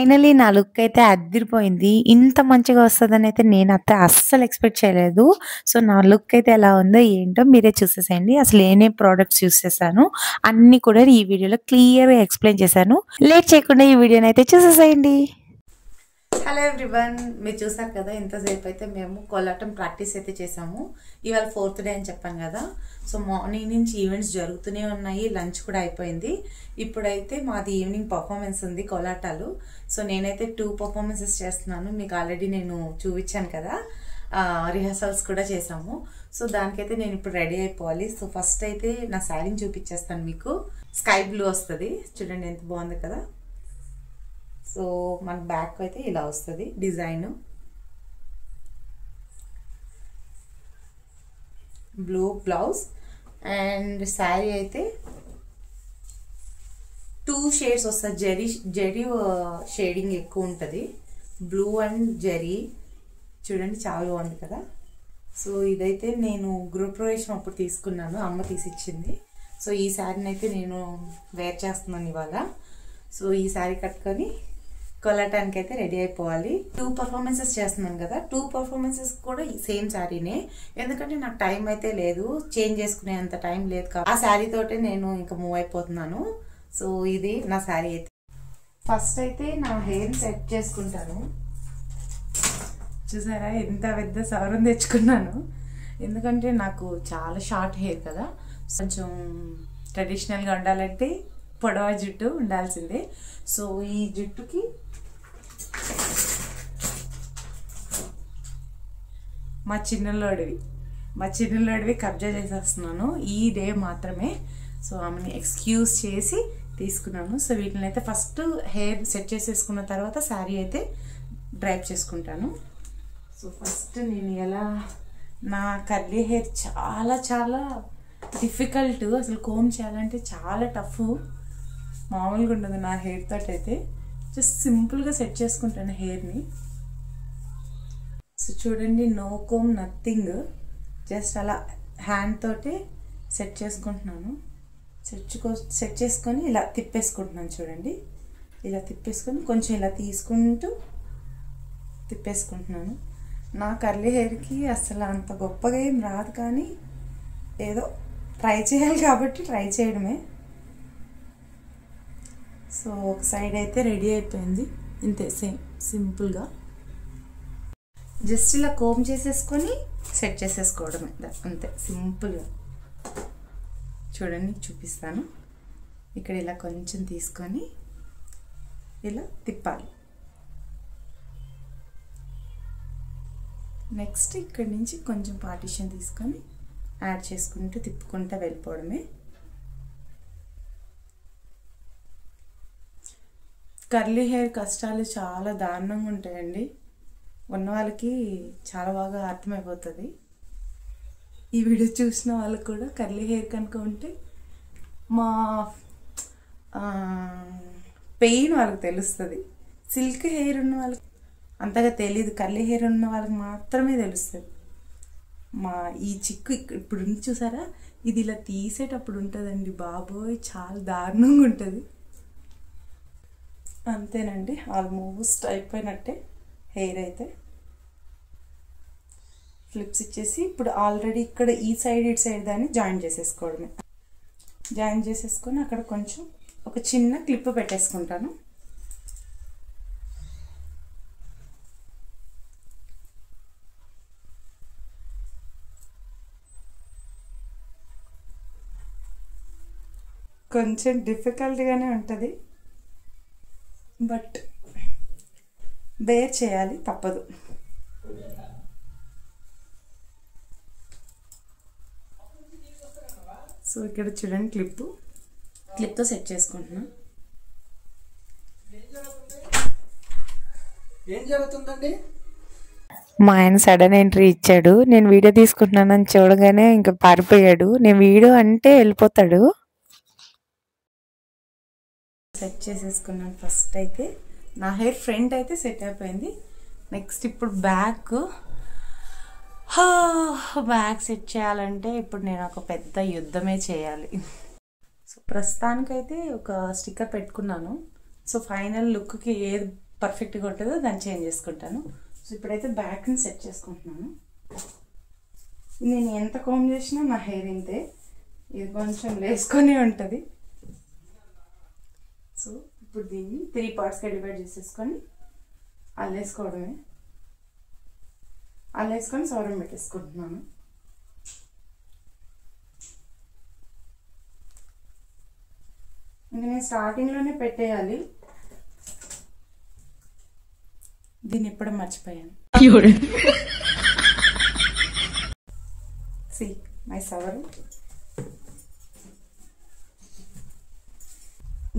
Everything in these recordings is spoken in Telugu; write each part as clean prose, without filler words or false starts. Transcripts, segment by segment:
ఫైనల్లీ నా లుక్ అయితే అద్దిరిపోయింది. ఇంత మంచిగా వస్తదనైతే నేనైతే అస్సలు ఎక్స్‌పెక్ట్ చేయలేదు. సో, నా లుక్ అయితే ఎలా ఉందో ఏంటో మీరే చూసేసేయండి. అసలు ఏమేం ప్రొడక్ట్స్ యూజ్ చేశాను అన్నీ కూడా ఈ వీడియోలో క్లియర్‌గా ఎక్స్‌ప్లెయిన్ చేశాను. లేట్ చేయకుండా ఈ వీడియోనైతే చూసేసేయండి. హలో ఎవ్రీవన్, మీరు చూసారు కదా ఇంతసేపు అయితే మేము కోలాటం ప్రాక్టీస్ అయితే చేసాము. ఇవాళ 4th డే అని చెప్పాను కదా. సో మార్నింగ్ నుంచి ఈవెంట్స్ జరుగుతూనే ఉన్నాయి, లంచ్ కూడా అయిపోయింది. ఇప్పుడైతే మాది ఈవినింగ్ పర్ఫార్మెన్స్ ఉంది కోలాటాలు. సో నేనైతే 2 పర్ఫార్మెన్సెస్ చేస్తున్నాను. మీకు ఆల్రెడీ నేను చూపించాను కదా, రిహర్సల్స్ కూడా చేసాము. సో దానికైతే నేను ఇప్పుడు రెడీ అయిపోవాలి. సో ఫస్ట్ అయితే నా శారీని చూపించేస్తాను మీకు. స్కై బ్లూ వస్తుంది, చూడండి ఎంత బాగుంది కదా. సో మన బ్యాక్ అయితే ఇలా వస్తుంది design, blue blouse and sari అయితే 2 షేడ్స్ వస్తుంది. జరీ షేడింగ్ ఎక్కువ ఉంటుంది, బ్లూ అండ్ జరీ. చూడండి చాలా బాగుంది కదా. సో ఇదైతే నేను గృహప్రవేశం అప్పుడు తీసుకున్నాను, అమ్మ తీసిచ్చింది. సో ఈ శారీని అయితే నేను వేర్ చేస్తున్నాను ఇవాళ. సో ఈ శారీ కట్టుకొని కోలాటానికి అయితే రెడీ అయిపోవాలి. 2 పర్ఫార్మెన్సెస్ చేస్తున్నాను కదా, 2 పర్ఫార్మెన్సెస్ కూడా సేమ్ శారీనే. ఎందుకంటే నాకు టైం అయితే లేదు, చేంజ్ చేసుకునే అంత టైం లేదు కాబట్టి ఆ శారీ తోటే నేను ఇంకా మూవ్ అయిపోతున్నాను. సో ఇది నా శారీ అయితే. ఫస్ట్ అయితే నా హెయిర్ సెట్ చేసుకుంటాను. చూసారా ఎంత పెద్ద సవరం తెచ్చుకున్నాను, ఎందుకంటే నాకు చాలా షార్ట్ హెయిర్ కదా. కొంచెం ట్రెడిషనల్గా ఉండాలంటే పొడవ జుట్టు ఉండాల్సిందే. సో ఈ జుట్టుకి మా చిన్నలోడివి కబ్జా చేసేస్తున్నాను ఈ డే మాత్రమే. సో ఆమెని ఎక్స్క్యూజ్ చేసి తీసుకున్నాను. సో వీటిని అయితే ఫస్ట్ హెయిర్ సెట్ చేసేసుకున్న తర్వాత శారీ అయితే డ్రైప్ చేసుకుంటాను. సో ఫస్ట్ నేను ఎలా, నా కర్లీ హెయిర్ చాలా చాలా డిఫికల్ట్, అసలు కోమ్ చేయాలంటే చాలా టఫ్, మామూలుగా ఉండదు నా హెయిర్ తోటి. అయితే జస్ట్ సింపుల్గా సెట్ చేసుకుంటాను హెయిర్ని. సో చూడండి, నో కోమ్ నథింగ్, జస్ట్ అలా హ్యాండ్ తోటి సెట్ చేసుకుంటున్నాను. సెట్ చేసుకొని ఇలా తిప్పేసుకుంటున్నాను. చూడండి ఇలా తిప్పేసుకొని కొంచెం ఇలా తీసుకుంటూ తిప్పేసుకుంటున్నాను. నా కర్లీ హెయిర్కి అసలు అంత గొప్పగా ఏం రాదు, కానీ ఏదో ట్రై చేయాలి కాబట్టి ట్రై చేయడమే. సో ఒక సైడ్ అయితే రెడీ అయిపోయింది, ఇంతే సింపుల్గా జస్ట్ ఇలా కోమ్ చేసేసుకొని సెట్ చేసేసుకోవడమే, అంతే సింపుల్గా. చూడండి చూపిస్తాను. ఇక్కడ ఇలా కొంచెం తీసుకొని ఇలా తిప్పాలి. నెక్స్ట్ ఇక్కడి నుంచి కొంచెం పార్టిషన్ తీసుకొని యాడ్ చేసుకుంటూ తిప్పుకుంటూ వెళ్ళిపోవడమే. కర్లీ హెయిర్ కష్టాలు చాలా దారుణంగా ఉంటాయండి, ఉన్న వాళ్ళకి చాలా బాగా అర్థమైపోతుంది. ఈ వీడియో చూసిన వాళ్ళకి కూడా కర్లీ హెయిర్ కనుక ఉంటే మా పెయిన్ వాళ్ళకి తెలుస్తుంది. సిల్క్ హెయిర్ ఉన్న వాళ్ళకి అంతగా తెలీదు, కర్లీ హెయిర్ ఉన్న వాళ్ళకి మాత్రమే తెలుస్తుంది. మా ఈ చిక్కు ఇప్పుడు చూసారా, ఇది ఇలా తీసేటప్పుడు ఉంటుందండి బాబోయ్, చాలా దారుణంగా ఉంటుంది. అంతేనండి, ఆల్మోస్ట్ అయిపోయినట్టే హెయిర్ అయితే. ఫ్లిప్స్ ఇచ్చేసి ఇప్పుడు ఆల్రెడీ ఇక్కడ ఈ సైడ్ ఇటు సైడ్ దాన్ని జాయిన్ చేసేసుకోవడమే. జాయిన్ చేసేసుకొని అక్కడ కొంచెం ఒక చిన్న క్లిప్ పెట్టేసుకుంటాను. కొంచెం డిఫికల్ట్గానే ఉంటుంది, బట్ బేర్ చేయాలి, తప్పదు. సో ఇక్కడ చూడండి క్లిప్తో సెట్ చేసుకుంటున్నా. ఏం జరుగుతుందండి? మా ఆయన సడన్ ఎంట్రీ ఇచ్చాడు. నేను వీడియో తీసుకుంటున్నానని చూడగానే ఇంకా పారిపోయాడు. నేను వీడియో అంటే వెళ్ళిపోతాడు. సెట్ చేసేసుకున్నాను. ఫస్ట్ అయితే నా హెయిర్ ఫ్రంట్ అయితే సెట్ అయిపోయింది. నెక్స్ట్ ఇప్పుడు బ్యాక్ సెట్ చేయాలంటే ఇప్పుడు నేను ఒక పెద్ద యుద్ధమే చేయాలి. సో ప్రస్తుతానికైతే ఒక స్టిక్కర్ పెట్టుకున్నాను. సో ఫైనల్ లుక్కి ఏది పర్ఫెక్ట్గా ఉంటుందో దాన్ని చేంజ్ చేసుకుంటాను. సో ఇప్పుడైతే బ్యాక్ని సెట్ చేసుకుంటున్నాను. నేను ఎంత కామ్ చేసినా నా హెయిర్ ఇంతే, ఇది కొంచెం లేసుకొని ఉంటుంది. సో ఇప్పుడు దీన్ని 3 పార్ట్స్గా డివైడ్ చేసేసుకొని అల్లేసుకోవడమే. అల్లేసుకొని సౌరం పెట్టేసుకుంటున్నాను. ఇంకా నేను స్టార్టింగ్లోనే పెట్టేయాలి, దీన్ని ఎప్పుడు మర్చిపోయాను. సి మై సవరం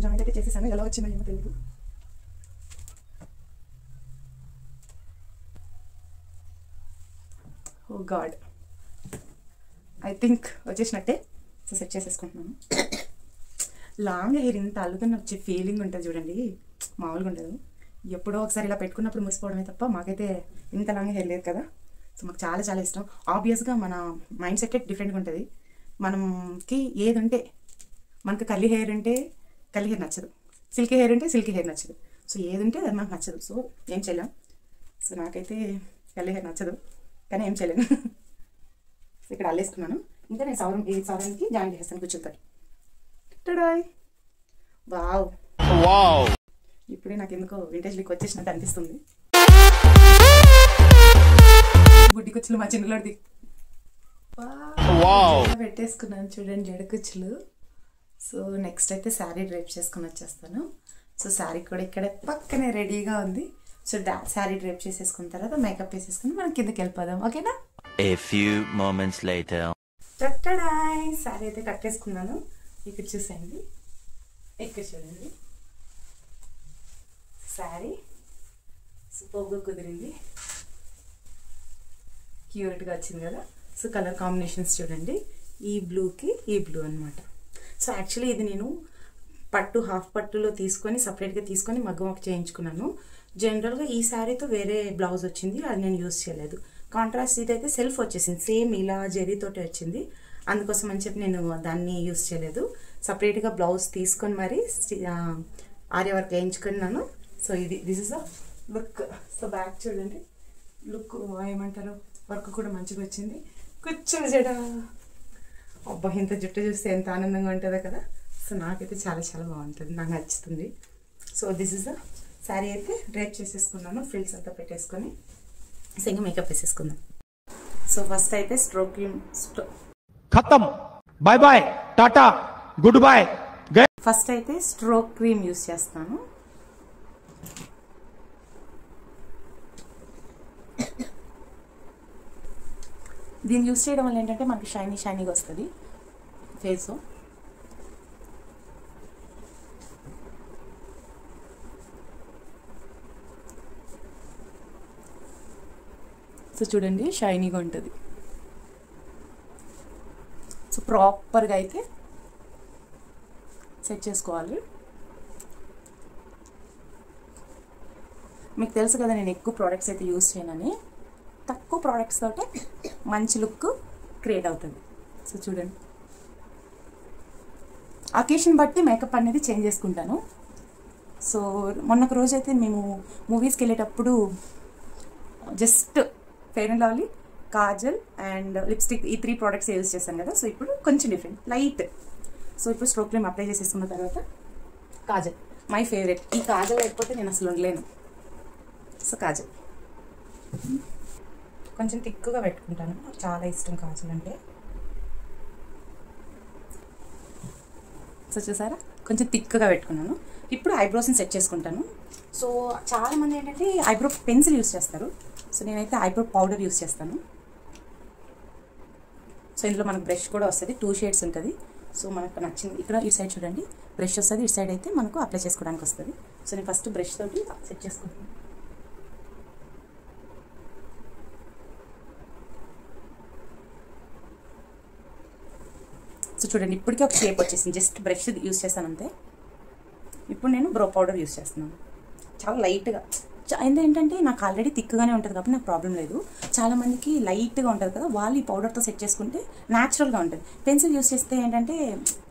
జాయింట్ అయితే చేసేసాను, ఎలా వచ్చిందో ఏమో తెలియదు. ఓ గాడ్, ఐ థింక్ వచ్చేసినట్టే. సో సెట్ చేసేసుకుంటున్నాను. లాంగ్ హెయిర్ ఇంత అల్లుతున్న వచ్చే ఫీలింగ్ ఉంటుంది చూడండి, మామూలుగా ఉండదు. ఎప్పుడో ఒకసారి ఇలా పెట్టుకున్నప్పుడు ముసిపోవడమే తప్ప మాకైతే ఇంత లాంగ్ హెయిర్ లేదు కదా. సో మాకు చాలా చాలా ఇష్టం. ఆబ్వియస్గా మన మైండ్ సెట్ డిఫరెంట్గా ఉంటుంది. మనకి ఏది ఉంటే, మనకు కర్లీ హెయిర్ ఉంటే కర్లీ హెయిర్ నచ్చదు, సిల్కీ హెయిర్ ఉంటే సిల్కీ హెయిర్ నచ్చదు. సో ఏది ఉంటే అది నాకు నచ్చదు. సో ఏం చేయలేం. సో నాకైతే కర్లీ హెయిర్ నచ్చదు, కానీ ఏం చేయలేను. సో ఇక్కడ అల్లేసుకున్నాను. ఇంకా నేను సౌరానికి జాయిన్ చేస్తాను కూర్చుంటాను. వావ్ వావ్, ఇప్పుడే నాకు ఎందుకో వింటేజ్ లుక్ వచ్చేసినట్టు అనిపిస్తుంది. బుడ్డి కుచ్చులు మా చిన్నలోది పెట్టేసుకున్నాను చూడండి, జడ కుచ్చులు. సో నెక్స్ట్ అయితే శారీ డ్రైప్ చేసుకుని వచ్చేస్తాను. సో శారీ కూడా ఇక్కడ పక్కనే రెడీగా ఉంది. సో శారీ డ్రైప్ చేసేసుకున్న తర్వాత మేకప్ వేసేసుకుని మనం కిందకి వెళ్ళిపోదాం, ఓకేనా? శారీ అయితే కట్టేసుకున్నాను. ఇక్కడ చూసేయండి, ఇక్కడ చూడండి శారీ సూపర్గా కుదిరింది, క్యూట్గా వచ్చింది కదా. సో కలర్ కాంబినేషన్స్ చూడండి, ఈ బ్లూకి ఈ బ్లూ అనమాట. సో యాక్చువల్లీ ఇది నేను పట్టు హాఫ్ పట్టులో తీసుకొని సపరేట్గా తీసుకొని మగ్గం ఒక చేయించుకున్నాను. జనరల్గా ఈ శారీతో వేరే బ్లౌజ్ వచ్చింది, అది నేను యూజ్ చేయలేదు. కాంట్రాస్ట్ ఇదైతే సెల్ఫ్ వచ్చేసింది, సేమ్ ఇలా జరీతోటి వచ్చింది. అందుకోసం అని చెప్పి నేను దాన్ని యూజ్ చేయలేదు. సపరేట్గా బ్లౌజ్ తీసుకొని మరి ఆర్య వర్క్ వేయించుకున్నాను. So this is the look. So back చూడండి, లుక్ ఏమంటారు, వర్క్ కూడా మంచిగా వచ్చింది. కూర్చొని జడ, అబ్బా ఇంత జుట్టు చూస్తే ఎంత ఆనందంగా ఉంటుందో కదా. సో నాకైతే చాలా చాలా బాగుంటుంది, నాకు నచ్చుతుంది. So this is the sari అయితే డ్రైప్ చేసేసుకున్నాను, ఫ్రిల్స్ అంతా పెట్టేసుకొని. సో ఇంకా మేకప్ వేసేసుకుందాం. సో ఫస్ట్ అయితే స్ట్రోక్ క్రీమ్ ఖతం, బాయ్ బాయ్ టాటా గుడ్ బాయ్. ఫస్ట్ అయితే స్ట్రోక్ క్రీమ్ యూస్ చేస్తాను. దీన్ని యూస్ చేయడం వల్ల ఏంటంటే మనకి షైనీగా వస్తుంది ఫేస్. సో చూడండి షైనీగా ఉంటుంది. సో ప్రాపర్గా అయితే సెట్ చేసుకోవాలి. మీకు తెలుసు కదా నేను ఎక్కువ ప్రోడక్ట్స్ అయితే యూజ్ చేయనని, తక్కువ ప్రోడక్ట్స్ తోటే మంచి లుక్ క్రియేట్ అవుతుంది. సో చూడండి, అకేషన్ బట్టి మేకప్ అనేది చేంజ్ చేసుకుంటాను. సో మొన్నొక రోజు అయితే మేము మూవీస్కి వెళ్ళేటప్పుడు just fair and lovely, Kajal and lipstick, ఈ 3 ప్రోడక్ట్స్ యూజ్ చేశాను కదా. సో ఇప్పుడు కొంచెం డిఫరెంట్ లైట్. సో ఇప్పుడు స్ట్రోక్ క్రీమ్ అప్లై చేసేసుకున్న తర్వాత కాజల్ మై ఫేవరెట్. ఈ కాజల్ లేకపోతే నేను అసలు ఉండలేను. సో కాజల్ కొంచెం థిక్గా పెట్టుకుంటాను, నాకు చాలా ఇష్టం కాజల్ అంటే. సో చూసారా, కొంచెం థిక్గా పెట్టుకున్నాను. ఇప్పుడు ఐబ్రోస్ని సెట్ చేసుకుంటాను. సో చాలామంది ఏంటంటే ఐబ్రో పెన్సిల్ యూస్ చేస్తారు. సో నేనైతే ఐబ్రో పౌడర్ యూస్ చేస్తాను. సో ఇందులో మనకు బ్రష్ కూడా వస్తుంది, 2 షేడ్స్ ఉంటుంది. సో మనకు నచ్చింది. ఇక్కడ ఈ సైడ్ చూడండి బ్రష్ వస్తుంది, ఈ సైడ్ అయితే మనకు అప్లై చేసుకోవడానికి వస్తుంది. సో నేను ఫస్ట్ బ్రష్ తోటి సెట్ చేసుకుంటాను. సో చూడండి ఇప్పటికే ఒక షేప్ వచ్చేసింది, జస్ట్ బ్రష్ యూస్ చేస్తాను అంతే. ఇప్పుడు నేను బ్రో పౌడర్ యూస్ చేస్తున్నాను, చాలా లైట్గా. ఏంటంటే నాకు ఆల్రెడీ థిక్గానే ఉంటుంది కాబట్టి నాకు ప్రాబ్లం లేదు. చాలామందికి లైట్గా ఉంటుంది కదా, వాళ్ళు ఈ పౌడర్తో సెట్ చేసుకుంటే న్యాచురల్గా ఉంటుంది. పెన్సిల్ యూస్ చేస్తే ఏంటంటే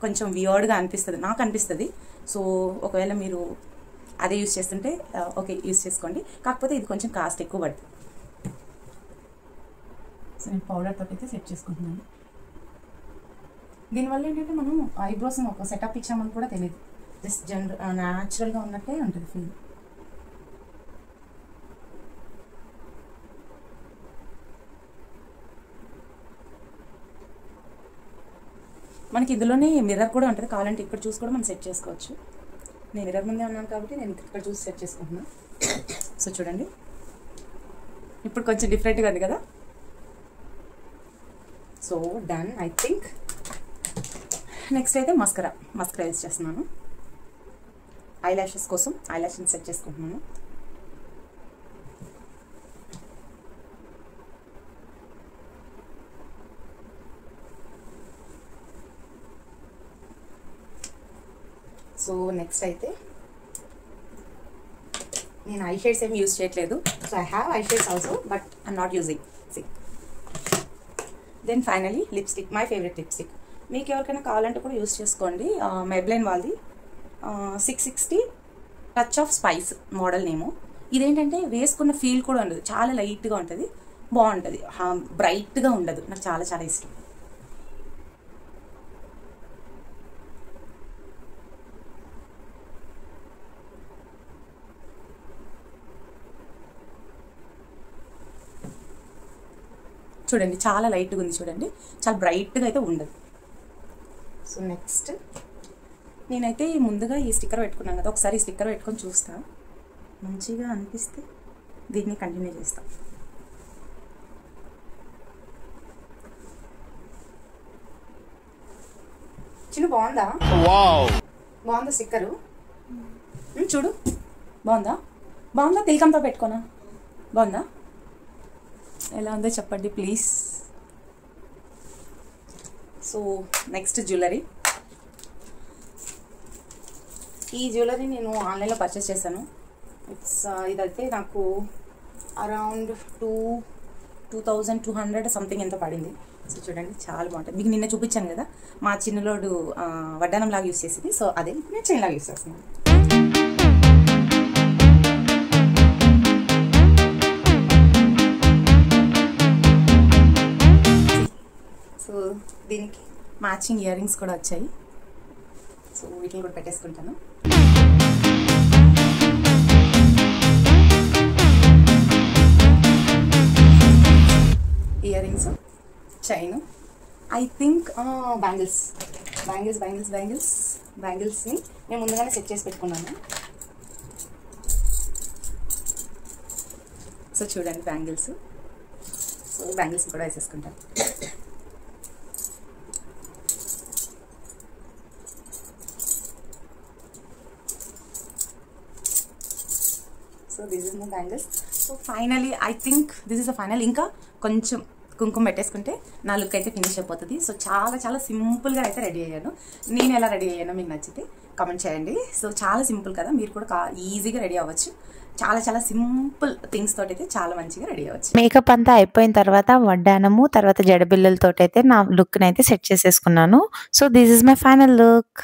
కొంచెం వియర్డ్గా అనిపిస్తుంది, నాకు అనిపిస్తుంది. సో ఒకవేళ మీరు అదే యూస్ చేస్తుంటే ఓకే యూస్ చేసుకోండి. కాకపోతే ఇది కొంచెం కాస్ట్ ఎక్కువ పడుతుంది. సో నేను పౌడర్ తోటి అయితే సెట్ చేసుకుంటున్నాను. దీనివల్ల ఏంటంటే మనం ఐబ్రోస్ ఒక సెటప్ ఇచ్చామని కూడా తెలియదు, జస్ట్ న్యాచురల్గా ఉన్నట్టే ఉంటుంది ఫీల్. మనకి ఇందులోనే మిర్రర్ కూడా ఉంటుంది, కావాలంటే ఇక్కడ చూసి కూడా మనం సెట్ చేసుకోవచ్చు. నేను మిర్రర్ ముందే ఉన్నాను కాబట్టి నేను ఇక్కడ చూసి సెట్ చేసుకుంటున్నాను. సో చూడండి ఇప్పుడు కొంచెం డిఫరెంట్గా ఉంది కదా. So done I think. Next అయితే మస్కరా యూజ్ చేస్తున్నాను. ఐ ల్యాషెస్ కోసం ఐ ల్యాషెస్ సెట్ చేసుకుంటున్నాను. సో నెక్స్ట్ అయితే నేను ఐ షేడ్స్ ఏమి యూజ్ చేయట్లేదు. So I have eye shades also but I'm not using. Then finally lipstick, my favourite lipstick. మీకు ఎవరికైనా కావాలంటే కూడా యూజ్ చేసుకోండి. మెబ్లైన్ వాళ్ళది 660 touch of spice model name. ఇదేంటంటే వేసుకున్న ఫీల్ కూడా ఉండదు, చాలా లైట్గా ఉంటుంది, బాగుంటుంది, బ్రైట్గా ఉండదు. నాకు చాలా చాలా ఇష్టం. చూడండి చాలా లైట్గా ఉంది, చూడండి చాలా బ్రైట్గా అయితే ఉండదు. సో నెక్స్ట్ నేనైతే ముందుగా ఈ స్టిక్కర్ పెట్టుకున్నాను కదా, ఒకసారి ఈ స్టిక్కర్ పెట్టుకొని చూస్తా, మంచిగా అనిపిస్తే దీన్ని కంటిన్యూ చేస్తా. చిన్న బాగుందా? బాగుందా స్టిక్కరు? చూడు బాగుందా? తిలకంతో పెట్టుకోనా? బాగుందా? ఎలా ఉందో చెప్పండి ప్లీజ్. So next jewellery. ఈ జ్యువెలరీ నేను ఆన్లైన్లో పర్చేస్ చేశాను. ఇదైతే నాకు అరౌండ్ 2200 సంథింగ్ ఎంత పడింది. సో చూడండి చాలా బాగుంటుంది. మీకు నిన్న చూపించాను కదా మా చిన్నలోడు వడ్డానం లాగా యూస్ చేసేది. సో అదే నేను చైన్ లాగా యూస్ చేస్తున్నాను. సో దీనికి మ్యాచింగ్ ఇయర్ రింగ్స్ కూడా వచ్చాయి. సో వీటిని కూడా పెట్టేసుకుంటాను. Ear rings, chain, I think బ్యాంగిల్స్ని నేను ముందుగానే సెట్ చేసి పెట్టుకున్నాను. సో చూడండి బ్యాంగిల్స్. సో బ్యాంగిల్స్ కూడా వేసేసుకుంటాను. So this is my bangles. So finally I think this is the final. ఇంకా కొంచెం కుంకుమ పెట్టేసుకుంటే నా లుక్ అయితే ఫినిష్ అయిపోతుంది. సో చాలా చాలా సింపుల్గా అయితే రెడీ అయ్యాను. నేను ఎలా రెడీ అయ్యానో మీకు నచ్చితే కామెంట్ చేయండి. సో చాలా సింపుల్ కదా, మీరు కూడా ఈజీగా రెడీ అవ్వచ్చు. చాలా చాలా సింపుల్ థింగ్స్ తోటి అయితే చాలా మంచిగా రెడీ అవ్వచ్చు. మేకప్ అంతా అయిపోయిన తర్వాత వడ్డానము, తర్వాత జడబిల్లలతో అయితే నా లుక్ని అయితే సెట్ చేసేసుకున్నాను. So this is my final look.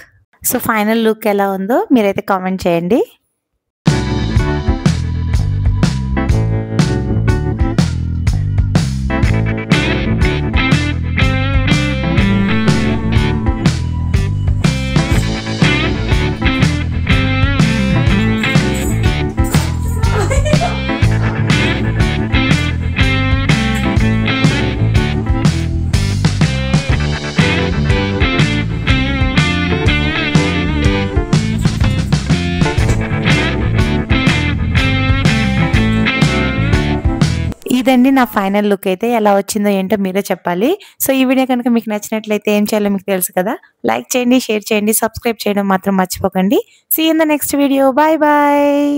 So final look ఎలా ఉందో మీరైతే కామెంట్ చేయండి. ఇదండి నా ఫైనల్ లుక్. అయితే ఎలా వచ్చిందో ఏంటో మీరే చెప్పాలి. సో ఈ వీడియో కనుక మీకు నచ్చినట్లయితే ఏం చేయాలో మీకు తెలుసు కదా, లైక్ చేయండి, షేర్ చేయండి, సబ్స్క్రైబ్ చేయడం మాత్రం మర్చిపోకండి. See in the next video. Bye bye.